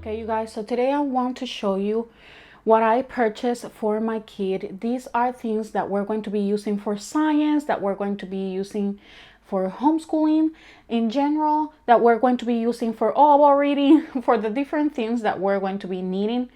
Okay, you guys, so today I want to show you what I purchased for my kid. These are things that we're going to be using for science, that we're going to be using for homeschooling in general, that we're going to be using for oral reading, for the different things that we're going to be needing.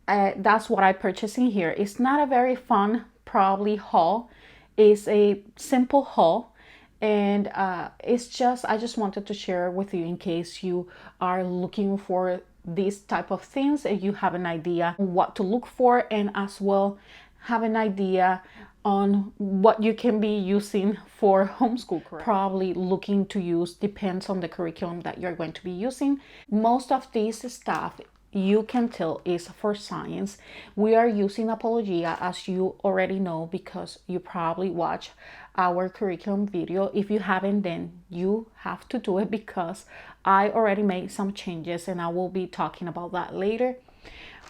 That's what I purchased in here. It's not a very fun, probably haul. It's a simple haul. And I just wanted to share with you in case you are looking for these type of things and you have an idea what to look for, and as well have an idea on what you can be using for homeschool. Probably looking to use, depends on the curriculum that you're going to be using. Most of this stuff you can tell is for science. We are using Apologia, as you already know, because you probably watch our curriculum video. If you haven't, then you have to do it because I already made some changes and I will be talking about that later.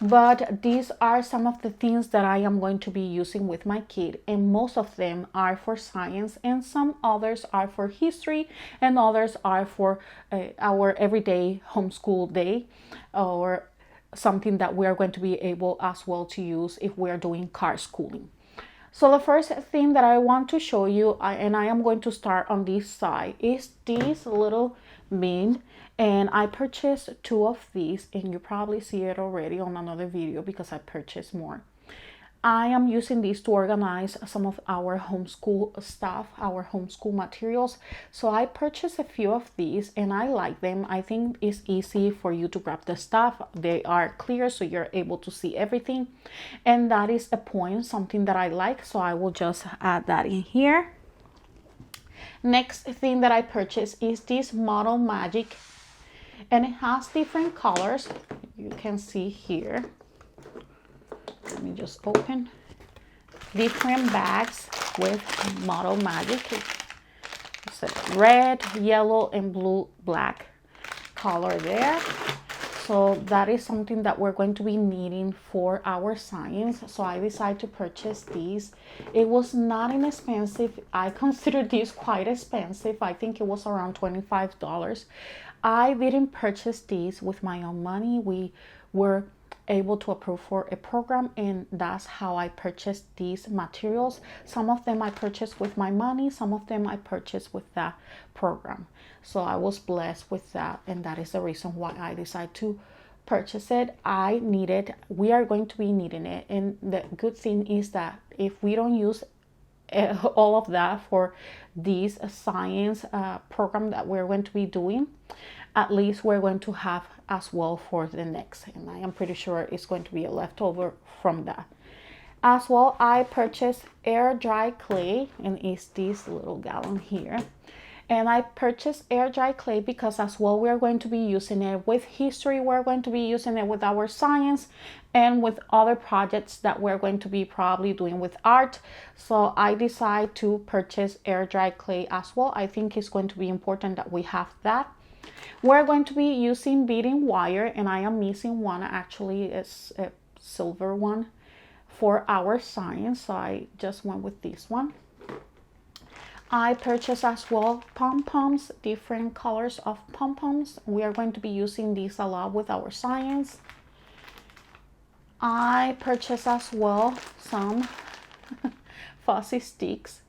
But these are some of the things that I am going to be using with my kid, and most of them are for science, and some others are for history, and others are for our everyday homeschool day, or something that we are going to be able as well to use if we are doing car schooling. So the first thing that I want to show you, and I am going to start on this side, is this little bin. And I purchased 2 of these, and you probably see it already on another video because I purchased more. I am using these to organize some of our homeschool stuff, our homeschool materials. So I purchased a few of these and I like them. I think it's easy for you to grab the stuff. They are clear, so you're able to see everything. And that is a point, something that I like. So I will just add that in here. Next thing that I purchased is this Model Magic. And it has different colors. You can see here. Let me just open. Different bags with Model Magic. It's a red, yellow, and blue, black color there. So that is something that we're going to be needing for our science. So I decided to purchase these. It was not inexpensive. I consider this quite expensive. I think it was around $25. I didn't purchase these with my own money. We were able to approve for a program, and that's how I purchased these materials. Some of them I purchased with my money, some of them I purchased with that program. So I was blessed with that, and that is the reason why I decided to purchase it. We are going to be needing it, and the good thing is that if we don't use all of that for this science program that we're going to be doing, at least we're going to have as well for the next, and I am pretty sure it's going to be a leftover from that. As well, I purchased air dry clay, and it's this little gallon here. And I purchased air dry clay because as well we're going to be using it with history, we're going to be using it with our science, and with other projects that we're going to be probably doing with art. So I decided to purchase air dry clay as well. I think it's going to be important that we have that. We're going to be using beading wire, and I am missing one. Actually, it's a silver one for our science, so I just went with this one. I purchased as well Pom Poms, different colors of Pom Poms. We are going to be using these a lot with our science. I purchased as well some fuzzy sticks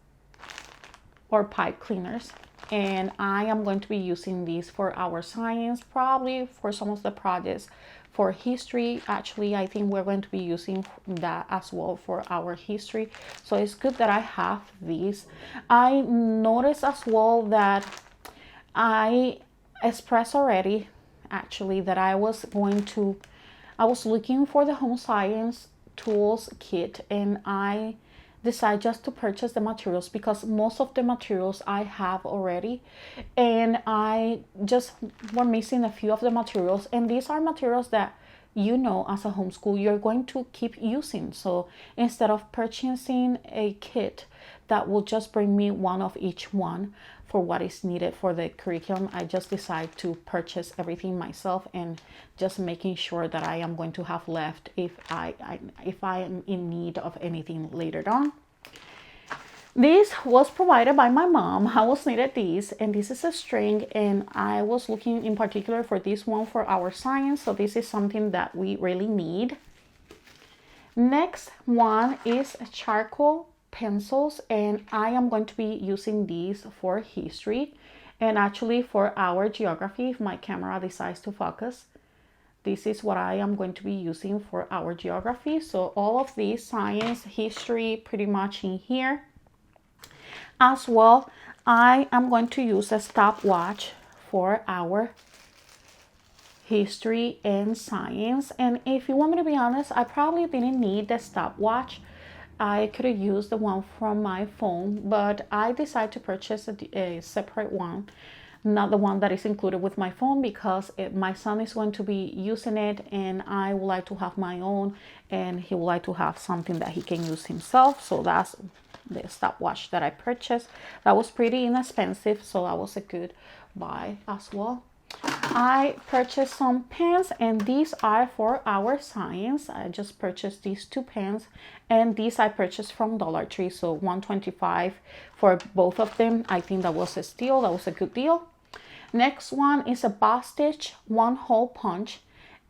or pipe cleaners, and I am going to be using these for our science, probably for some of the projects. For history, actually, I think we're going to be using that as well for our history. So it's good that I have these. I noticed as well that I expressed already, actually, that I was looking for the home science tools kit, and I decided just to purchase the materials because most of the materials I have already, and I just were missing a few of the materials, and these are materials that as a homeschool you're going to keep using. So instead of purchasing a kit that will just bring me one of each one for what is needed for the curriculum, I just decided to purchase everything myself, and just making sure that I am going to have left if I am in need of anything later on. This was provided by my mom. I was needed this, and this is a string, and I was looking in particular for this one for our science, so this is something that we really need. Next one is charcoal pencils, and I am going to be using these for history and actually for our geography if my camera decides to focus. This is what I am going to be using for our geography. So all of these science, history, pretty much in here. As well, I am going to use a stopwatch for our history and science. And if you want me to be honest, I probably didn't need the stopwatch. I could have used the one from my phone, but I decided to purchase a separate one, not the one that is included with my phone, because my son is going to be using it and I would like to have my own, and he would like to have something that he can use himself. So that's the stopwatch that I purchased. That was pretty inexpensive, so that was a good buy as well. I purchased some pens, and these are for our science. I just purchased these 2 pens, and these I purchased from Dollar Tree, so $1.25 for both of them. I think that was a steal. That was a good deal. Next one is a box stitch 1-hole punch,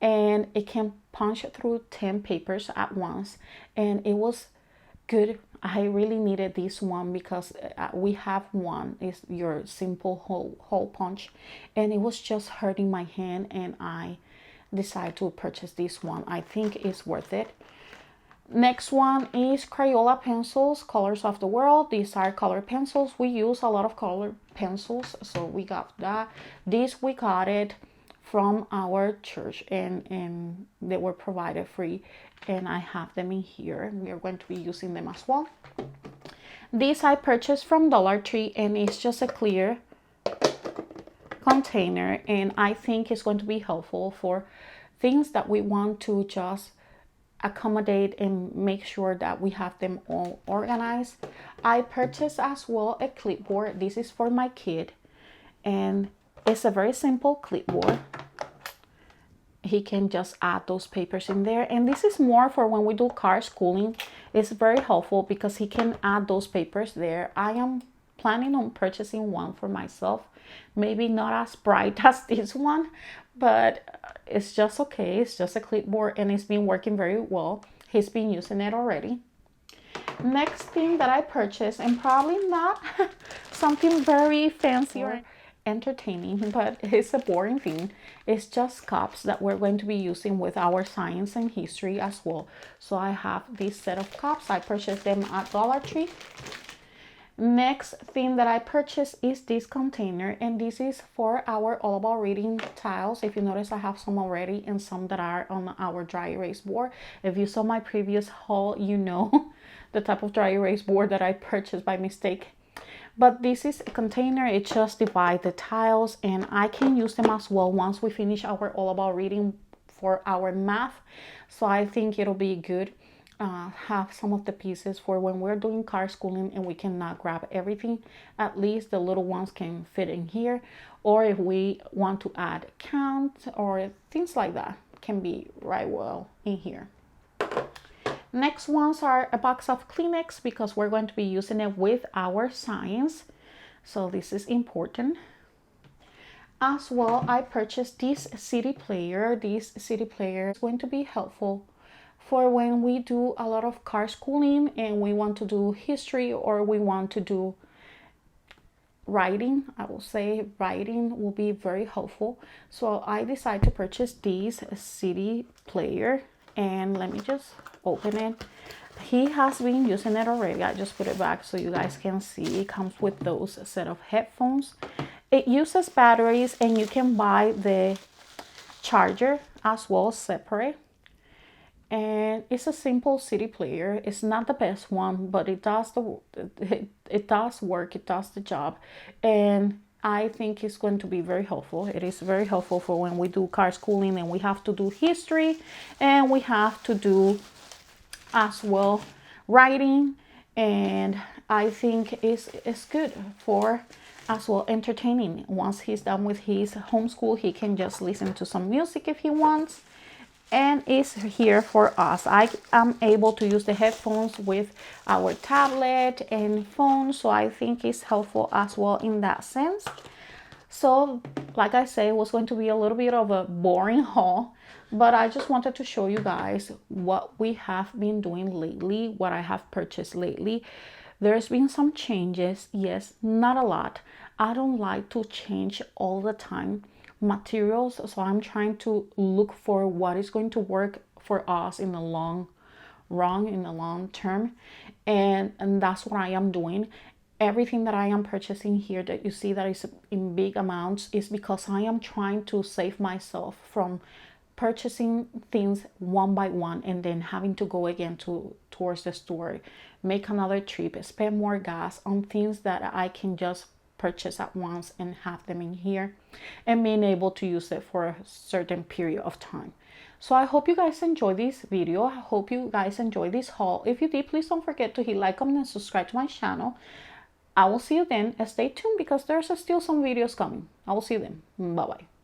and it can punch through 10 papers at once, and it was good. I really needed this one because we have one, is your simple hole punch, and it was just hurting my hand, and I decided to purchase this one. I think it's worth it. Next one is Crayola pencils, Colors of the World. These are color pencils. We use a lot of color pencils, so we got that. This we got it from our church, and they were provided free, and I have them in here. We are going to be using them as well. This I purchased from Dollar Tree, and it's just a clear container, and I think it's going to be helpful for things that we want to just accommodate and make sure that we have them all organized. I purchased as well a clipboard. This is for my kid, and it's a very simple clipboard. He can just add those papers in there, and this is more for when we do car schooling. It's very helpful because he can add those papers there. I am planning on purchasing one for myself, maybe not as bright as this one, but it's just okay. It's just a clipboard, and it's been working very well. He's been using it already. Next thing that I purchased, and probably not something very fancy or entertaining, but it's a boring thing. It's just cups that we're going to be using with our science and history as well. So I have this set of cups. I purchased them at Dollar Tree. Next thing that I purchased is this container, and this is for our All About Reading tiles. If you notice, I have some already and some that are on our dry erase board. If you saw my previous haul, you know the type of dry erase board that I purchased by mistake. But this is a container. It just divides the tiles, and I can use them as well once we finish our All About Reading for our math. So I think it'll be good. Have some of the pieces for when we're doing car schooling and we cannot grab everything. At least the little ones can fit in here, or if we want to add count or things like that, can be right well in here. Next ones are a box of Kleenex because we're going to be using it with our science, so this is important. As well, I purchased this CD player. This CD player is going to be helpful for when we do a lot of car schooling and we want to do history, or we want to do writing. I will say writing will be very helpful. So I decided to purchase this CD player, and let me just open it. He has been using it already. I just put it back so you guys can see. It comes with those set of headphones. It uses batteries, and you can buy the charger as well separate. And it's a simple CD player. It's not the best one, but it does it does work. It does the job, and I think it's going to be very helpful. It is very helpful for when we do car schooling and we have to do history, and we have to do as well writing, and I think it's good for as well entertaining. Once he's done with his homeschool, he can just listen to some music if he wants, and it's here for us. I am able to use the headphones with our tablet and phone, so I think it's helpful as well in that sense. So like I say, it was going to be a little bit of a boring haul, but I just wanted to show you guys what we have been doing lately, what I have purchased lately. There's been some changes, yes, not a lot. I don't like to change all the time materials, so I'm trying to look for what is going to work for us in the long run, in the long term, and that's what I am doing. Everything that I am purchasing here that you see that is in big amounts is because I am trying to save myself from purchasing things one by one and then having to go again towards the store, make another trip, spend more gas on things that I can just purchase at once and have them in here and being able to use it for a certain period of time. So I hope you guys enjoy this video. I hope you guys enjoy this haul. If you did, please don't forget to hit like, comment, and subscribe to my channel. I will see you then. Stay tuned because there's still some videos coming. I will see you then. Bye bye.